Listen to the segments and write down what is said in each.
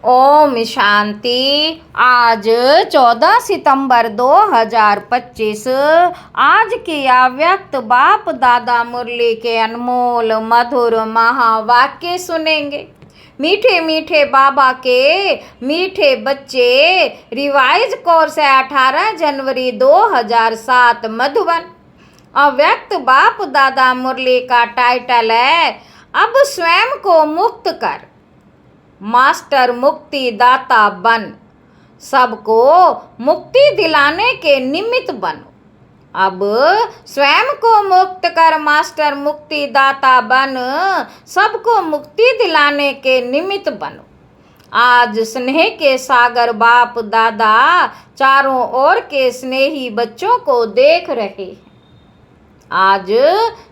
ओम शांति। आज 14 सितंबर 2025। आज की अव्यक्त बाप दादा मुरली के अनमोल मधुर महावाक्य सुनेंगे। मीठे मीठे बाबा के मीठे बच्चे। रिवाइज कोर्स है 18 जनवरी 2007 मधुबन। अव्यक्त बाप दादा मुरली का टाइटल है अब स्वयं को मुक्त कर, मास्टर मुक्ति दाता बन, सबको मुक्ति दिलाने के निमित्त बनो। अब स्वयं को मुक्त कर, मास्टर मुक्ति दाता बन, सबको मुक्ति दिलाने के निमित्त बनो। आज स्नेह के सागर बाप दादा चारों ओर के स्नेही बच्चों को देख रहे हैं। आज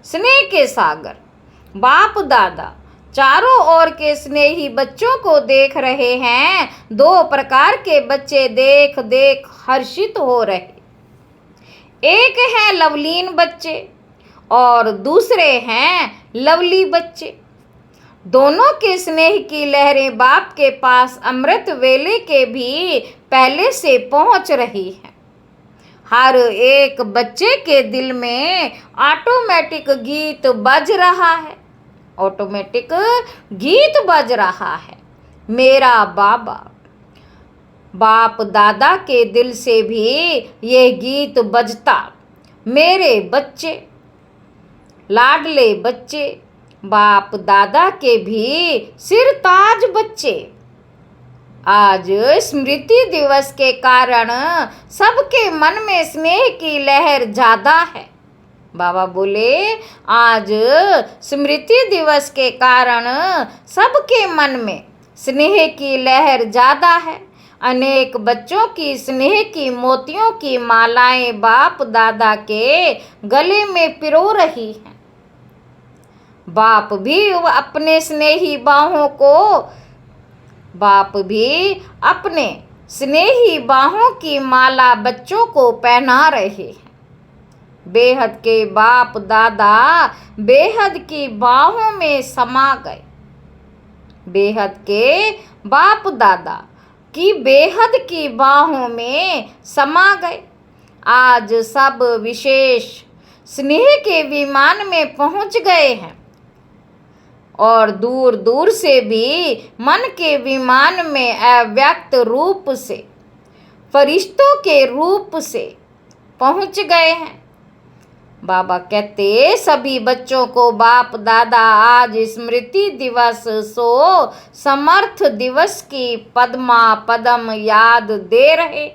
स्नेह के सागर बाप दादा चारों ओर के स्नेही बच्चों को देख रहे हैं। दो प्रकार के बच्चे देख देख हर्षित हो रहे। एक है लवलीन बच्चे और दूसरे हैं लवली बच्चे। दोनों के स्नेह की लहरें बाप के पास अमृत वेले के भी पहले से पहुंच रही हैं। हर एक बच्चे के दिल में ऑटोमेटिक गीत बज रहा है। ऑटोमेटिक गीत बज रहा है। मेरा बाबा बाप दादा के दिल से भी ये गीत बजता। मेरे बच्चे, लाडले बच्चे, बाप दादा के भी सिरताज बच्चे। आज स्मृति दिवस के कारण सबके मन में स्नेह की लहर ज्यादा है। बाबा बोले आज स्मृति दिवस के कारण सबके मन में स्नेह की लहर ज्यादा है। अनेक बच्चों की स्नेह की मोतियों की मालाएं बाप दादा के गले में पिरो रही हैं। बाप भी अपने स्नेही बाहों की माला बच्चों को पहना रहे हैं। बेहद के बाप दादा बेहद की बाहों में समा गए। बेहद के बाप दादा की बेहद की बाहों में समा गए। आज सब विशेष स्नेह के विमान में पहुंच गए हैं और दूर दूर से भी मन के विमान में अव्यक्त रूप से, फरिश्तों के रूप से पहुंच गए हैं। बाबा कहते सभी बच्चों को बाप दादा आज स्मृति दिवस सो समर्थ दिवस की पद्मा पदम याद दे रहे।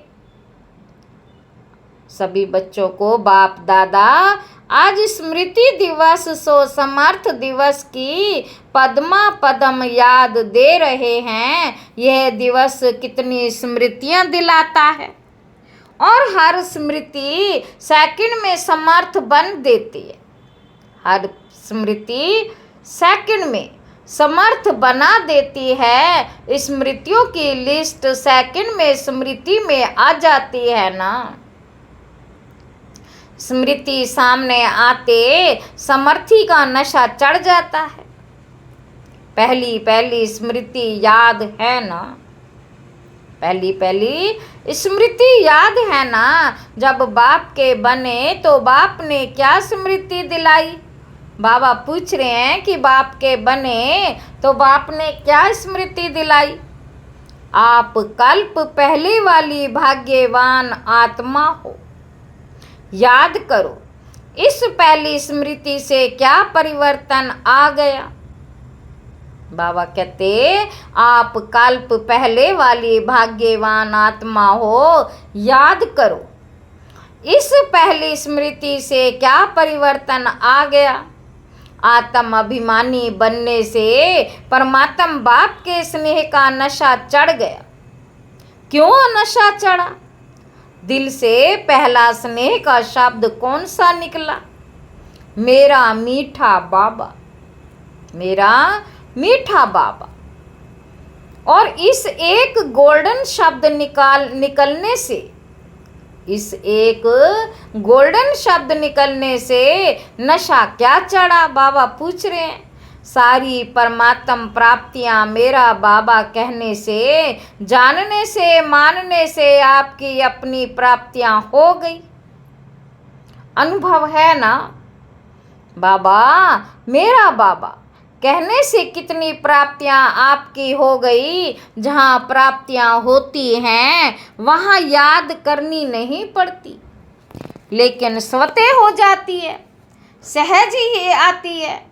सभी बच्चों को बाप दादा आज स्मृति दिवस सो समर्थ दिवस की पद्मा पदम याद दे रहे हैं। यह दिवस कितनी स्मृतियां दिलाता है और हर स्मृति सेकंड में समर्थ बन देती है। हर स्मृति सेकंड में समर्थ बना देती है। स्मृतियों की लिस्ट सेकंड में स्मृति में आ जाती है ना। स्मृति सामने आते समर्थी का नशा चढ़ जाता है। पहली पहली स्मृति याद है ना। पहली पहली स्मृति याद है ना। जब बाप के बने तो बाप ने क्या स्मृति दिलाई। बाबा पूछ रहे हैं कि बाप के बने तो बाप ने क्या स्मृति दिलाई। आप कल्प पहले वाली भाग्यवान आत्मा हो। याद करो इस पहली स्मृति से क्या परिवर्तन आ गया। बाबा कहते आप कल्प पहले वाली भाग्यवान आत्मा हो। याद करो इस पहली स्मृति से क्या परिवर्तन आ गया। आत्म अभिमानी बनने से परमात्मा बाप के स्नेह का नशा चढ़ गया। क्यों नशा चढ़ा। दिल से पहला स्नेह का शब्द कौन सा निकला। मेरा मीठा बाबा, मेरा मीठा बाबा। और इस एक गोल्डन शब्द निकलने से, इस एक गोल्डन शब्द निकलने से नशा क्या चढ़ा। बाबा पूछ रहे हैं सारी परमात्म प्राप्तियां मेरा बाबा कहने से, जानने से, मानने से आपकी अपनी प्राप्तियां हो गई। अनुभव है ना बाबा, मेरा बाबा कहने से कितनी प्राप्तियां आपकी हो गई। जहाँ प्राप्तियां होती हैं वहाँ याद करनी नहीं पड़ती, लेकिन स्वतः हो जाती है, सहज ही आती है,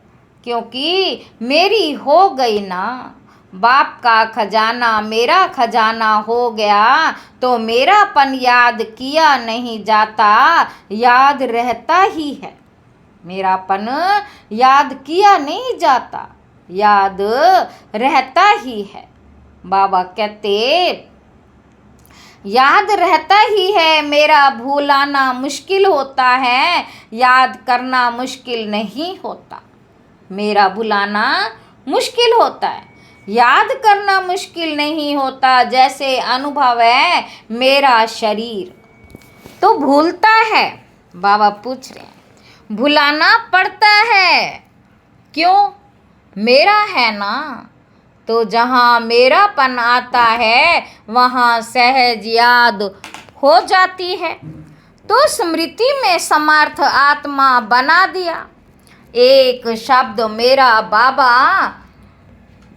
क्योंकि मेरी हो गई ना। बाप का खजाना मेरा खजाना हो गया तो मेरापन याद किया नहीं जाता, याद रहता ही है। मेरापन याद किया नहीं जाता, याद रहता ही है। बाबा कहते याद रहता ही है, मेरा भूलाना मुश्किल होता है, याद करना मुश्किल नहीं होता। मेरा भुलाना मुश्किल होता है, याद करना मुश्किल नहीं होता। जैसे अनुभव है मेरा शरीर तो भूलता है। बाबा पूछ रहे हैं भुलाना पड़ता है क्यों? मेरा है ना। तो जहाँ मेरापन आता है वहाँ सहज याद हो जाती है। तो स्मृति में समर्थ आत्मा बना दिया। एक शब्द मेरा बाबा,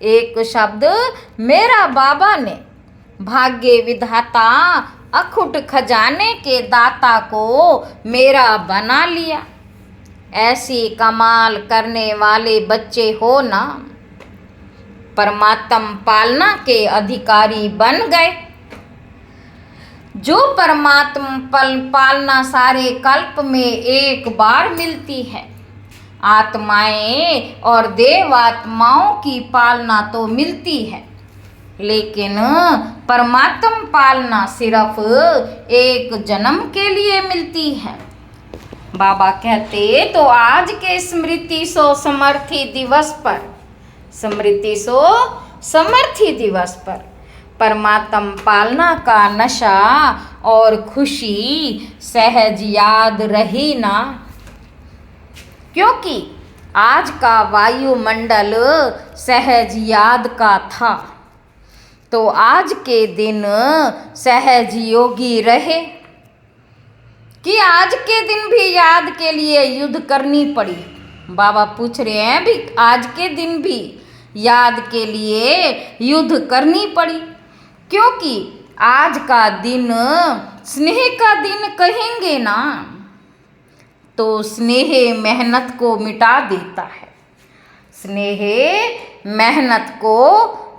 एक शब्द मेरा बाबा ने भाग्य विधाता अखुट खजाने के दाता को मेरा बना लिया। ऐसी कमाल करने वाले बच्चे हो ना, परमात्म पालना के अधिकारी बन गए। जो परमात्म पालना सारे कल्प में एक बार मिलती है। आत्माएं और देवात्माओं की पालना तो मिलती है, लेकिन परमात्म पालना सिर्फ एक जन्म के लिए मिलती है। बाबा कहते तो आज के स्मृति सो समर्थी दिवस पर, स्मृति सो समर्थी दिवस पर परमात्म पालना का नशा और खुशी सहज याद रही ना। क्योंकि आज का वायुमंडल सहज याद का था, तो आज के दिन सहज योगी रहे कि आज के दिन भी याद के लिए युद्ध करनी पड़ी। बाबा पूछ रहे हैं भी आज के दिन भी याद के लिए युद्ध करनी पड़ी, क्योंकि आज का दिन स्नेह का दिन कहेंगे ना, तो स्नेह मेहनत को मिटा देता है। स्नेह मेहनत को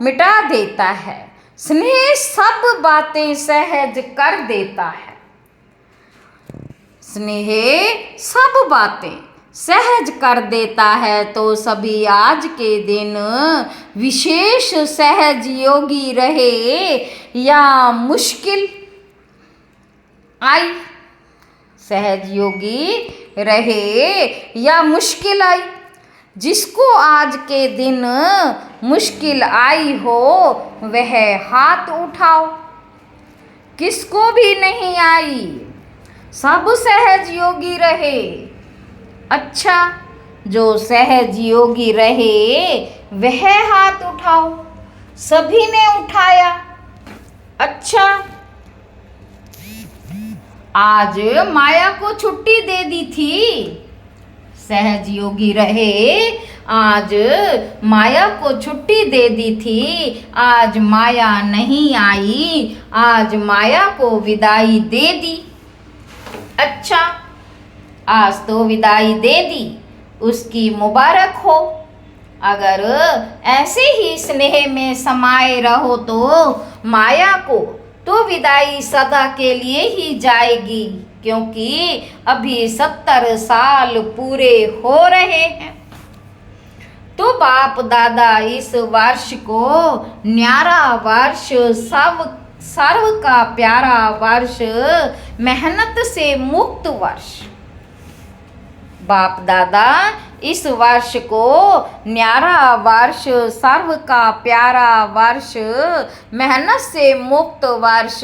मिटा देता है। स्नेह सब बातें सहज कर देता है। स्नेह सब बातें सहज कर देता है। तो सभी आज के दिन विशेष सहज योगी रहे या मुश्किल आई। सहज योगी रहे या मुश्किल आई। जिसको आज के दिन मुश्किल आई हो वह हाथ उठाओ। किसको भी नहीं आई, सब सहज योगी रहे। अच्छा, जो सहज योगी रहे वह हाथ उठाओ। सभी ने उठाया। अच्छा, आज माया को छुट्टी दे दी थी। सहज योगी रहे, आज माया को छुट्टी दे दी थी। आज माया नहीं आई, आज माया को विदाई दे दी। अच्छा, आज तो विदाई दे दी, उसकी मुबारक हो। अगर ऐसे ही स्नेह में समाये रहो तो माया को तो विदाई सदा के लिए ही जाएगी, क्योंकि अभी 70 साल पूरे हो रहे हैं। तो बाप दादा इस वर्ष को न्यारा वर्ष, सर्व का प्यारा वर्ष, मेहनत से मुक्त वर्ष। बाप दादा इस वर्ष को न्यारा वर्ष, सर्व का प्यारा वर्ष, मेहनत से मुक्त वर्ष,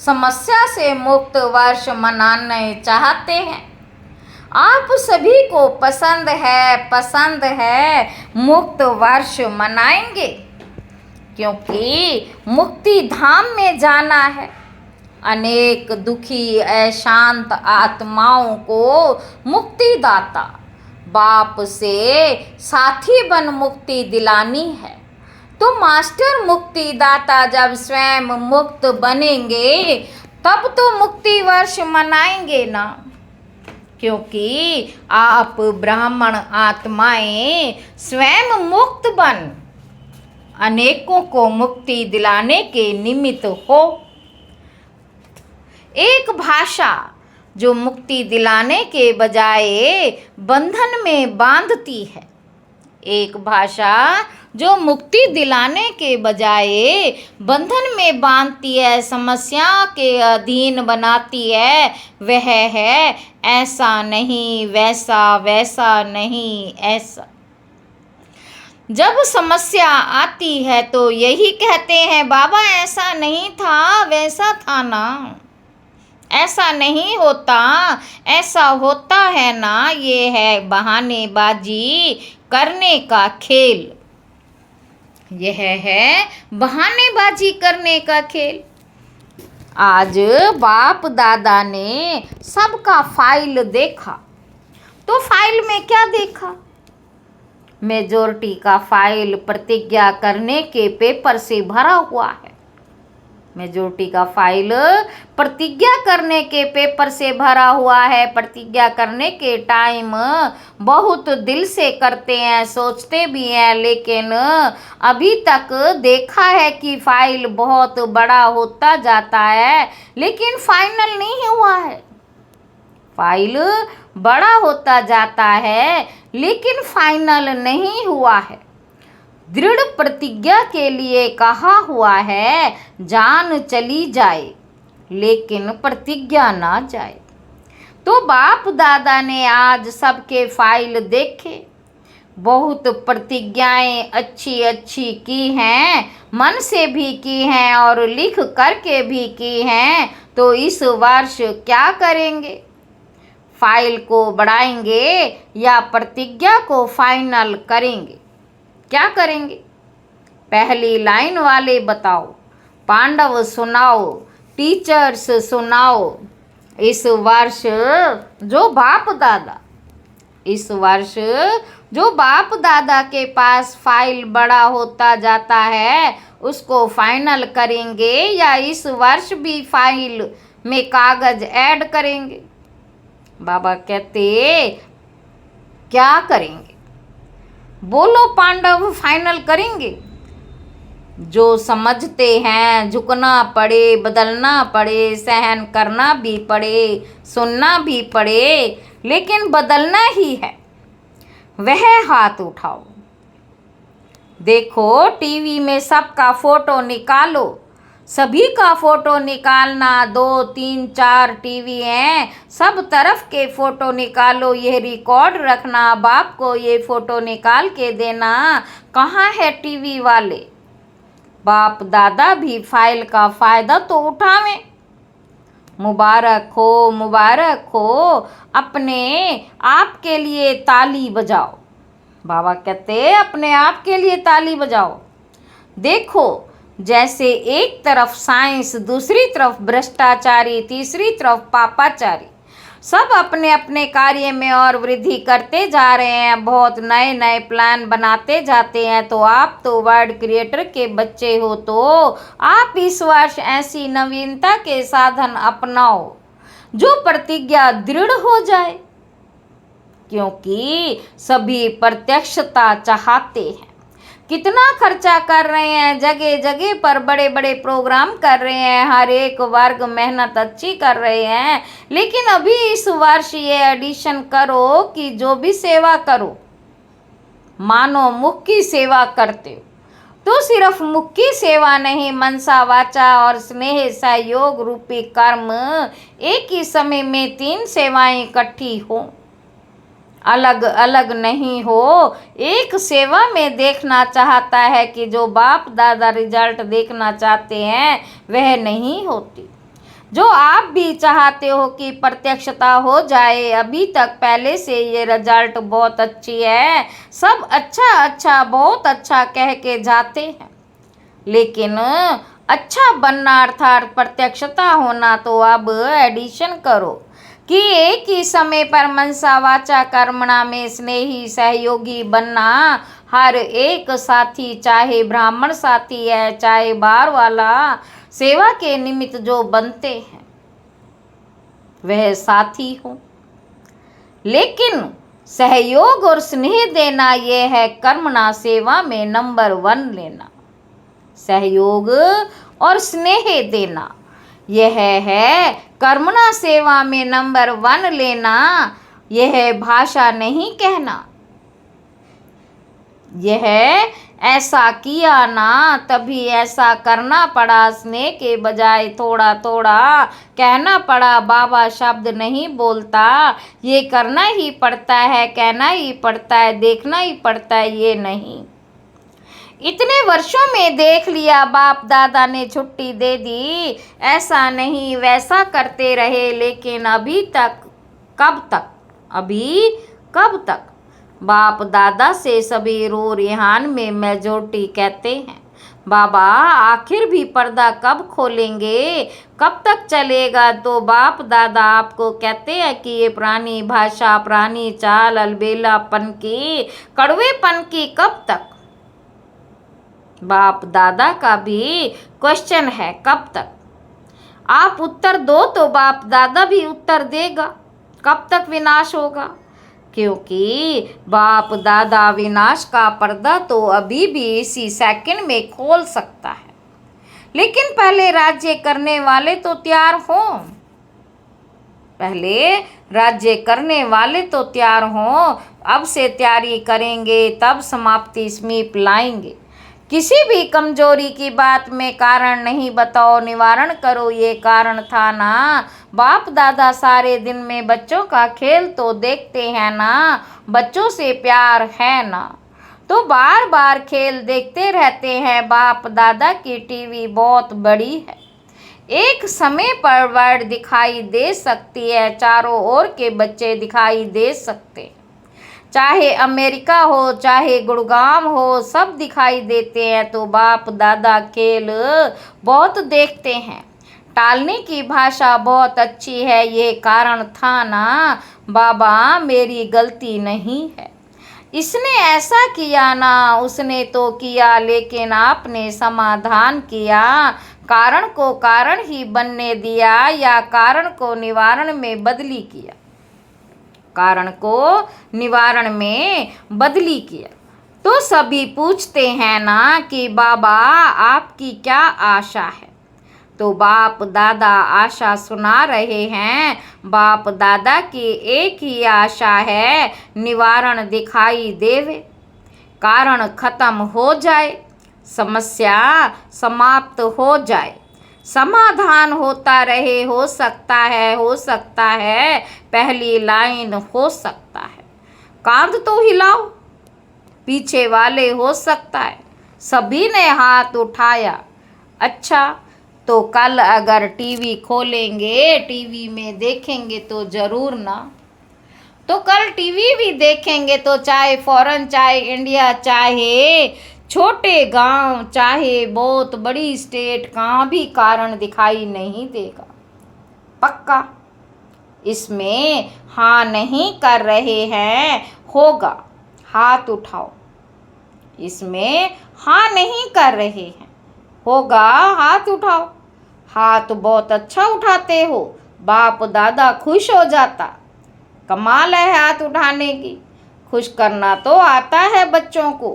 समस्या से मुक्त वर्ष मनाने चाहते हैं। आप सभी को पसंद है मुक्त वर्ष मनाएंगे, क्योंकि मुक्ति धाम में जाना है। अनेक दुखी अशांत आत्माओं को मुक्तिदाता बाप से साथी बन मुक्ति दिलानी है। तो मास्टर मुक्तिदाता जब स्वयं मुक्त बनेंगे तब तो मुक्ति वर्ष मनाएंगे ना, क्योंकि आप ब्राह्मण आत्माएं स्वयं मुक्त बन अनेकों को मुक्ति दिलाने के निमित्त हो। एक भाषा जो मुक्ति दिलाने के बजाय बंधन में बांधती है, एक भाषा जो मुक्ति दिलाने के बजाय बंधन में बांधती है, समस्या के अधीन बनाती है, वह है ऐसा नहीं वैसा, वैसा नहीं ऐसा। जब समस्या आती है तो यही कहते हैं, बाबा ऐसा नहीं था वैसा था ना, ऐसा नहीं होता ऐसा होता है ना। ये है बहानेबाजी करने का खेल, यह है बहानेबाजी करने का खेल। आज बाप दादा ने सबका फाइल देखा, तो फाइल में क्या देखा? मेजॉरिटी का फाइल प्रतिज्ञा करने के पेपर से भरा हुआ है। मेजॉरिटी का फाइल प्रतिज्ञा करने के पेपर से भरा हुआ है। प्रतिज्ञा करने के टाइम बहुत दिल से करते हैं, सोचते भी हैं, लेकिन अभी तक देखा है कि फाइल बहुत बड़ा होता जाता है, लेकिन फाइनल नहीं हुआ है। फाइल बड़ा होता जाता है लेकिन फाइनल नहीं हुआ है। दृढ़ प्रतिज्ञा के लिए कहा हुआ है, जान चली जाए लेकिन प्रतिज्ञा ना जाए। तो बाप दादा ने आज सबके फाइल देखे, बहुत प्रतिज्ञाएं अच्छी अच्छी की हैं, मन से भी की हैं और लिख करके भी की हैं। तो इस वर्ष क्या करेंगे? फाइल को बढ़ाएंगे या प्रतिज्ञा को फाइनल करेंगे? क्या करेंगे? पहली लाइन वाले बताओ, पांडव सुनाओ, टीचर्स सुनाओ। इस वर्ष जो बाप दादा के पास फाइल बड़ा होता जाता है उसको फाइनल करेंगे या इस वर्ष भी फाइल में कागज ऐड करेंगे? बाबा कहते क्या करेंगे? बोलो पांडव, फाइनल करेंगे। जो समझते हैं झुकना पड़े, बदलना पड़े, सहन करना भी पड़े, सुनना भी पड़े, लेकिन बदलना ही है, वह हाथ उठाओ। देखो टीवी में सबका फोटो निकालो, सभी का फोटो निकालना, 2, 3, 4 टीवी हैं, सब तरफ के फोटो निकालो, ये रिकॉर्ड रखना, बाप को ये फोटो निकाल के देना। कहाँ है टीवी वाले? बाप दादा भी फाइल का फ़ायदा तो उठावें। मुबारक हो, मुबारक हो, अपने आप के लिए ताली बजाओ। बाबा कहते अपने आप के लिए ताली बजाओ। देखो जैसे एक तरफ साइंस, दूसरी तरफ भ्रष्टाचारी, तीसरी तरफ पापाचारी, सब अपने अपने कार्य में और वृद्धि करते जा रहे हैं, बहुत नए नए प्लान बनाते जाते हैं। तो आप तो वर्ल्ड क्रिएटर के बच्चे हो, तो आप इस वर्ष ऐसी नवीनता के साधन अपनाओ जो प्रतिज्ञा दृढ़ हो जाए, क्योंकि सभी प्रत्यक्षता चाहते हैं। कितना खर्चा कर रहे हैं, जगह जगह पर बड़े बड़े प्रोग्राम कर रहे हैं, हर एक वर्ग मेहनत अच्छी कर रहे हैं, लेकिन अभी इस वर्ष ये एडिशन करो कि जो भी सेवा करो, मानो मुख की सेवा करते हो, तो सिर्फ मुख की सेवा नहीं, मनसा, वाचा और स्नेह सहयोग रूपी कर्म एक ही समय में 3 सेवाएं इकट्ठी हो, अलग अलग नहीं हो। एक सेवा में देखना चाहता है कि जो बाप दादा रिजल्ट देखना चाहते हैं वह नहीं होती। जो आप भी चाहते हो कि प्रत्यक्षता हो जाए। अभी तक पहले से ये रिजल्ट बहुत अच्छी है, सब अच्छा अच्छा बहुत अच्छा कह के जाते हैं, लेकिन अच्छा बनना अर्थात प्रत्यक्षता होना तो अब एडिशन करो कि एक ही समय पर मनसा वाचा कर्मणा में स्नेही सहयोगी बनना। हर एक साथी, चाहे ब्राह्मण साथी है चाहे बाहर वाला, सेवा के निमित्त जो बनते हैं वह साथी हो, लेकिन सहयोग और स्नेह देना यह है कर्मणा सेवा में नंबर 1 लेना। सहयोग और स्नेह देना यह है कर्मणा सेवा में नंबर 1 लेना। यह भाषा नहीं कहना, यह ऐसा किया ना तभी ऐसा करना पड़ा, स्नेह के बजाय थोड़ा थोड़ा कहना पड़ा। बाबा शब्द नहीं बोलता, ये करना ही पड़ता है, कहना ही पड़ता है, देखना ही पड़ता है, ये नहीं। इतने वर्षों में देख लिया, बाप दादा ने छुट्टी दे दी, ऐसा नहीं वैसा करते रहे, लेकिन अभी तक कब तक, अभी कब तक। बाप दादा से सभी रो रेहान में मेजोरिटी कहते हैं, बाबा आखिर भी पर्दा कब खोलेंगे, कब तक चलेगा। तो बाप दादा आपको कहते हैं कि ये पुरानी भाषा, पुरानी चाल, अलबेलापन की, कड़वेपन की कब तक। बाप दादा का भी क्वेश्चन है, कब तक। आप उत्तर दो तो बाप दादा भी उत्तर देगा, कब तक विनाश होगा। क्योंकि बाप दादा विनाश का पर्दा तो अभी भी इसी सेकंड में खोल सकता है, लेकिन पहले राज्य करने वाले तो तैयार हों, पहले राज्य करने वाले तो तैयार हों। अब से तैयारी करेंगे तब समाप्ति समीप लाएंगे। किसी भी कमजोरी की बात में कारण नहीं बताओ, निवारण करो, ये कारण था ना। बाप दादा सारे दिन में बच्चों का खेल तो देखते हैं ना, बच्चों से प्यार है ना, तो बार बार खेल देखते रहते हैं। बाप दादा की टीवी बहुत बड़ी है, एक समय पर वर्ल्ड दिखाई दे सकती है, चारों ओर के बच्चे दिखाई दे सकते हैं, चाहे अमेरिका हो चाहे गुड़गांव हो, सब दिखाई देते हैं। तो बाप दादा खेल बहुत देखते हैं। टालने की भाषा बहुत अच्छी है, ये कारण था ना। बाबा मेरी गलती नहीं है, इसने ऐसा किया ना, उसने तो किया, लेकिन आपने समाधान किया, कारण को कारण ही बनने दिया या कारण को निवारण में बदली किया, कारण को निवारण में बदली किया। तो सभी पूछते हैं ना कि बाबा आपकी क्या आशा है। तो बाप दादा आशा सुना रहे हैं। बाप दादा की एक ही आशा है, निवारण दिखाई देवे, कारण खत्म हो जाए, समस्या समाप्त हो जाए, समाधान होता रहे। हो सकता है, हो सकता है, पहली लाइन हो सकता है, कांध तो हिलाओ, पीछे वाले हो सकता है। सभी ने हाथ उठाया। अच्छा, तो कल अगर टीवी खोलेंगे, टीवी में देखेंगे तो ज़रूर ना। तो कल टीवी भी देखेंगे तो चाहे फॉरेन, चाहे इंडिया, चाहे छोटे गांव, चाहे बहुत बड़ी स्टेट, कहाँ भी कारण दिखाई नहीं देगा, पक्का। इसमें हाँ नहीं कर रहे हैं, होगा, हाथ उठाओ। इसमें हाँ नहीं कर रहे हैं, होगा, हाथ उठाओ। हाथ बहुत अच्छा उठाते हो, बाप दादा खुश हो जाता। कमाल है हाथ उठाने की, खुश करना तो आता है बच्चों को,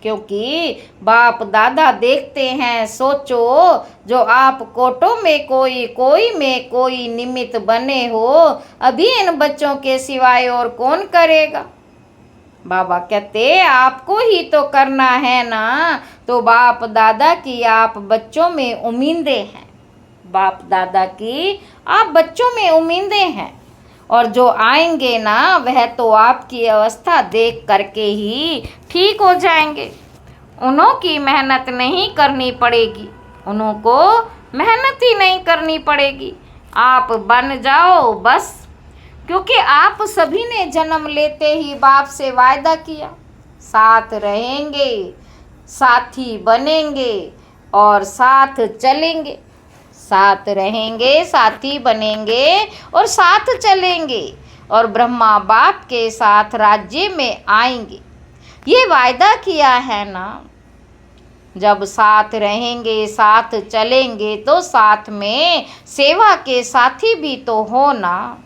क्योंकि बाप दादा देखते हैं। सोचो, जो आप कोटों में कोई में कोई निमित्त बने हो, अभी इन बच्चों के सिवाय और कौन करेगा। बाबा कहते आपको ही तो करना है ना। तो बाप दादा की आप बच्चों में उम्मीदें हैं, बाप दादा की आप बच्चों में उम्मीदें हैं, और जो आएंगे ना वह तो आपकी अवस्था देख करके ही ठीक हो जाएंगे। उन्हों की मेहनत नहीं करनी पड़ेगी, उन्हों को मेहनत ही नहीं करनी पड़ेगी, आप बन जाओ बस। क्योंकि आप सभी ने जन्म लेते ही बाप से वायदा किया, साथ रहेंगे, साथी बनेंगे और साथ चलेंगे। साथ रहेंगे, साथी बनेंगे और साथ चलेंगे और ब्रह्मा बाप के साथ राज्य में आएंगे। ये वायदा किया है ना। जब साथ रहेंगे, साथ चलेंगे तो साथ में सेवा के साथी भी तो हो ना।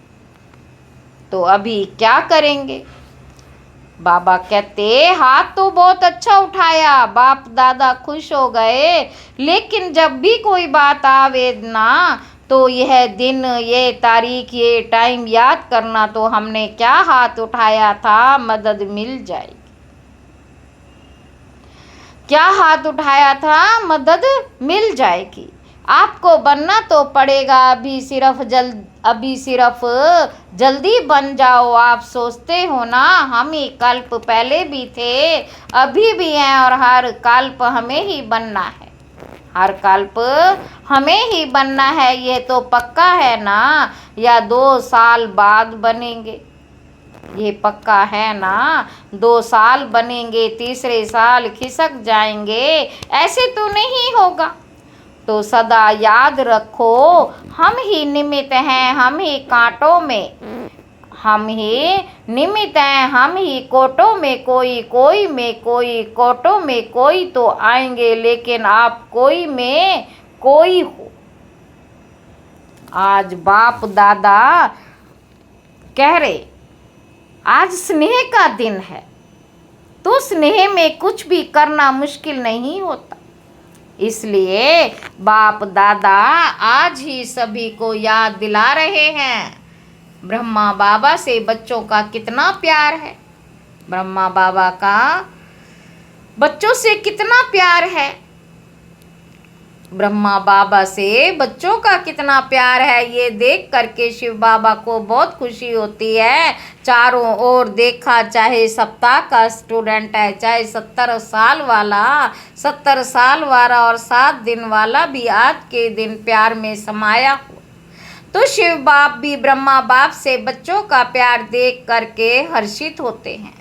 तो अभी क्या करेंगे? बाबा कहते हाथ तो बहुत अच्छा उठाया, बाप दादा खुश हो गए, लेकिन जब भी कोई बात आवे ना तो यह दिन, ये तारीख, ये टाइम याद करना तो हमने क्या हाथ उठाया था, मदद मिल जाएगी। क्या हाथ उठाया था, मदद मिल जाएगी। आपको बनना तो पड़ेगा, अभी सिर्फ जल्दी बन जाओ। आप सोचते हो ना हम ही कल्प पहले भी थे, अभी भी हैं और हर कल्प हमें ही बनना है। हर कल्प हमें ही बनना है, ये तो पक्का है ना। या 2 साल बाद बनेंगे, ये पक्का है ना। 2 साल बनेंगे, तीसरे साल खिसक जाएंगे, ऐसे तो नहीं होगा। तो सदा याद रखो, हम ही निमित्त हैं, हम ही कांटों में, हम ही निमित्त हैं, हम ही कोटों में कोई, कोई में कोई, कोटों में कोई तो आएंगे, लेकिन आप कोई में कोई हो। आज बाप दादा कह रहे आज स्नेह का दिन है, तो स्नेह में कुछ भी करना मुश्किल नहीं होता। इसलिए बाप दादा आज ही सभी को याद दिला रहे हैं, ब्रह्मा बाबा से बच्चों का कितना प्यार है, ब्रह्मा बाबा का बच्चों से कितना प्यार है, ब्रह्मा बाबा से बच्चों का कितना प्यार है। ये देख करके शिव बाबा को बहुत खुशी होती है। चारों ओर देखा, चाहे सप्ताह का स्टूडेंट है, चाहे 70 साल वाला और 7 दिन वाला भी आज के दिन प्यार में समाया हो। तो शिव बाप भी ब्रह्मा बाप से बच्चों का प्यार देख करके हर्षित होते हैं।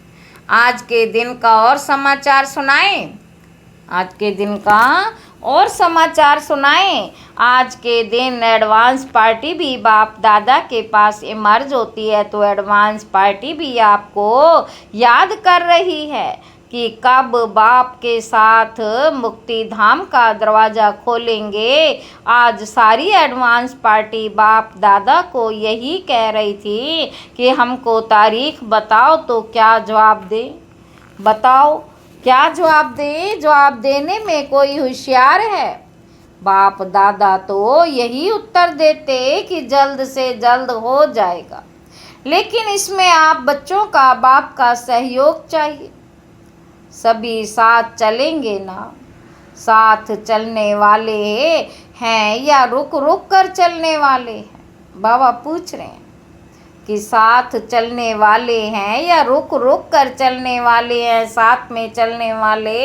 आज के दिन का और समाचार सुनाएं, आज के दिन का और समाचार सुनाएं। आज के दिन एडवांस पार्टी भी बाप दादा के पास इमर्ज होती है, तो एडवांस पार्टी भी आपको याद कर रही है कि कब बाप के साथ मुक्ति धाम का दरवाज़ा खोलेंगे। आज सारी एडवांस पार्टी बाप दादा को यही कह रही थी कि हमको तारीख बताओ, तो क्या जवाब दे, बताओ क्या जवाब दे। जवाब देने में कोई होशियार है? बाप दादा तो यही उत्तर देते कि जल्द से जल्द हो जाएगा, लेकिन इसमें आप बच्चों का, बाप का सहयोग चाहिए। सभी साथ चलेंगे ना? साथ चलने वाले हैं या रुक रुक कर चलने वाले हैं? बाबा पूछ रहे हैं कि साथ चलने वाले हैं या रुक रुक कर चलने वाले हैं। साथ में चलने वाले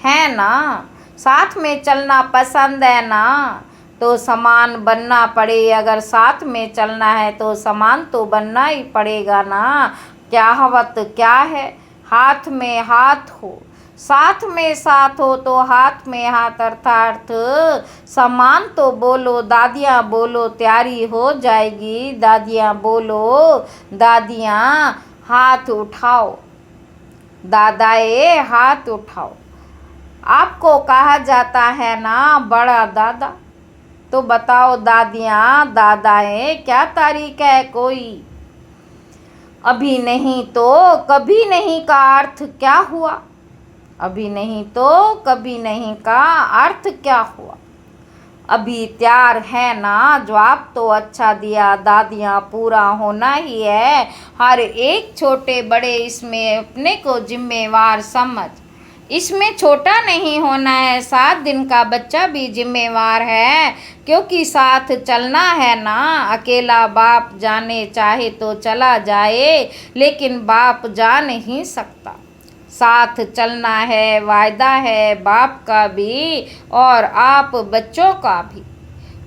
हैं ना? साथ में चलना पसंद है ना? तो समान बनना पड़े। अगर साथ में चलना है तो समान तो बनना ही पड़ेगा ना। कहावत क्या है? हाथ में हाथ हो, साथ में साथ हो तो हाथ में हाथ, अर्थात समान तो बोलो, दादियाँ बोलो तैयारी हो जाएगी। दादियाँ बोलो, दादियाँ हाथ उठाओ, दादाए हाथ उठाओ। आपको कहा जाता है ना बड़ा दादा, तो बताओ दादियाँ दादाएँ क्या तारीख है कोई? अभी नहीं तो कभी नहीं का अर्थ क्या हुआ? अभी नहीं तो कभी नहीं का अर्थ क्या हुआ? अभी तैयार है ना? जवाब तो अच्छा दिया दादियाँ, पूरा होना ही है। हर एक छोटे बड़े इसमें अपने को जिम्मेवार समझ, इसमें छोटा नहीं होना है। 7 दिन का बच्चा भी जिम्मेवार है, क्योंकि साथ चलना है ना। अकेला बाप जाने चाहे तो चला जाए, लेकिन बाप जा नहीं सकता। साथ चलना है, वायदा है बाप का भी और आप बच्चों का भी।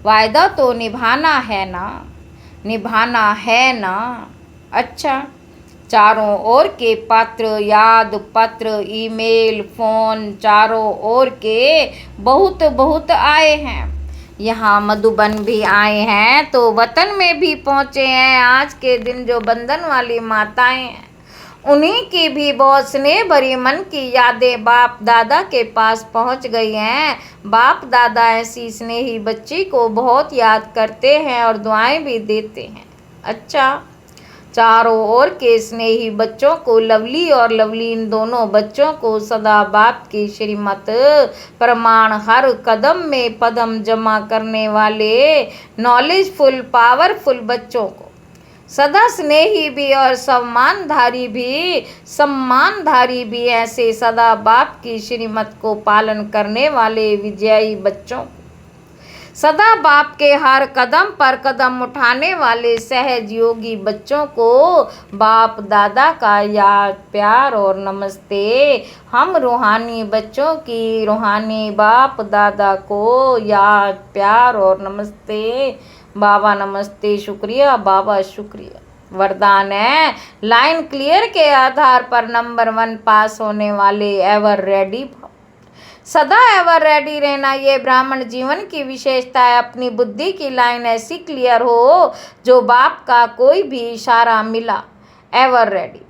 वायदा तो निभाना है ना, निभाना है ना। अच्छा, चारों ओर के पत्र, याद पत्र, ईमेल, फोन, चारों ओर के बहुत बहुत आए हैं। यहाँ मधुबन भी आए हैं तो वतन में भी पहुँचे हैं। आज के दिन जो बंधन वाली माताएं हैं, उन्हीं की भी बहुत स्नेह भरी मन की यादें बाप दादा के पास पहुंच गई हैं। बाप दादा ऐसी स्नेही बच्ची को बहुत याद करते हैं और दुआएं भी देते हैं। अच्छा, चारों ओर के स्नेही बच्चों को, लवली और लवली इन दोनों बच्चों को सदा बाप की श्रीमत प्रमाण, हर कदम में पदम जमा करने वाले नॉलेजफुल पावरफुल बच्चों को, सदा स्नेही भी और सम्मानधारी भी ऐसे सदा बाप की श्रीमत को पालन करने वाले विजयी बच्चों को, सदा बाप के हर कदम पर कदम उठाने वाले सहज योगी बच्चों को बाप दादा का याद, प्यार और नमस्ते। हम रूहानी बच्चों की रूहानी बाप दादा को याद, प्यार और नमस्ते। बाबा नमस्ते, शुक्रिया बाबा, शुक्रिया। वरदान है, लाइन क्लियर के आधार पर नंबर 1 पास होने वाले एवर रेडी, सदा एवर रेडी रहना, ये ब्राह्मण जीवन की विशेषता है। अपनी बुद्धि की लाइन ऐसी क्लियर हो, जो बाप का कोई भी इशारा मिला, एवर रेडी।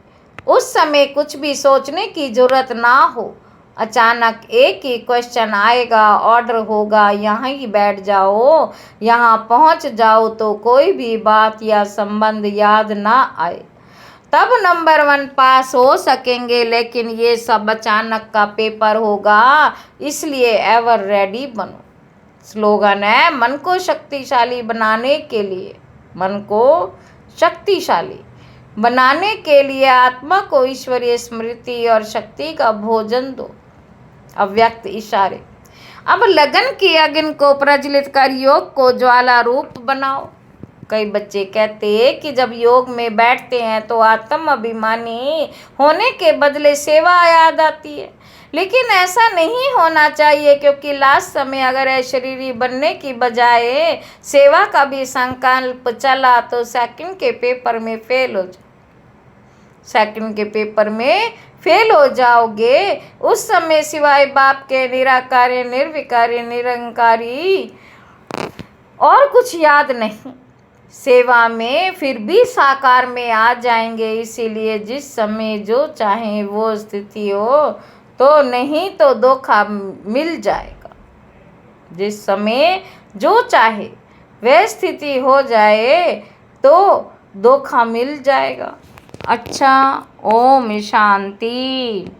उस समय कुछ भी सोचने की जरूरत ना हो। अचानक एक ही क्वेश्चन आएगा, ऑर्डर होगा, यहाँ ही बैठ जाओ, यहाँ पहुँच जाओ तो कोई भी बात या संबंध याद ना आए, तब नंबर 1 पास हो सकेंगे। लेकिन ये सब अचानक का पेपर होगा, इसलिए एवर रेडी बनो। स्लोगन है, मन को शक्तिशाली बनाने के लिए, मन को शक्तिशाली बनाने के लिए आत्मा को ईश्वरीय स्मृति और शक्ति का भोजन दो। अव्यक्त इशारे, अब लगन की अग्नि को प्रज्वलित कर योग को ज्वाला रूप बनाओ। कई बच्चे कहते हैं कि जब योग में बैठते हैं तो आत्म अभिमानी होने के बदले सेवा याद आती है, लेकिन ऐसा नहीं होना चाहिए, क्योंकि लास्ट समय अगर अशरीरी बनने की बजाय सेवा का भी संकल्प चला तो सेकंड के पेपर में फेल हो जाओगे। उस समय सिवाय बाप के निराकारी, निर्विकारी, निरंकारी और कुछ याद नहीं। सेवा में फिर भी साकार में आ जाएंगे। इसीलिए जिस समय जो चाहे वो स्थिति हो, तो नहीं तो धोखा मिल जाएगा। जिस समय जो चाहे वह स्थिति हो जाए तो धोखा मिल जाएगा। अच्छा, ओम शांति।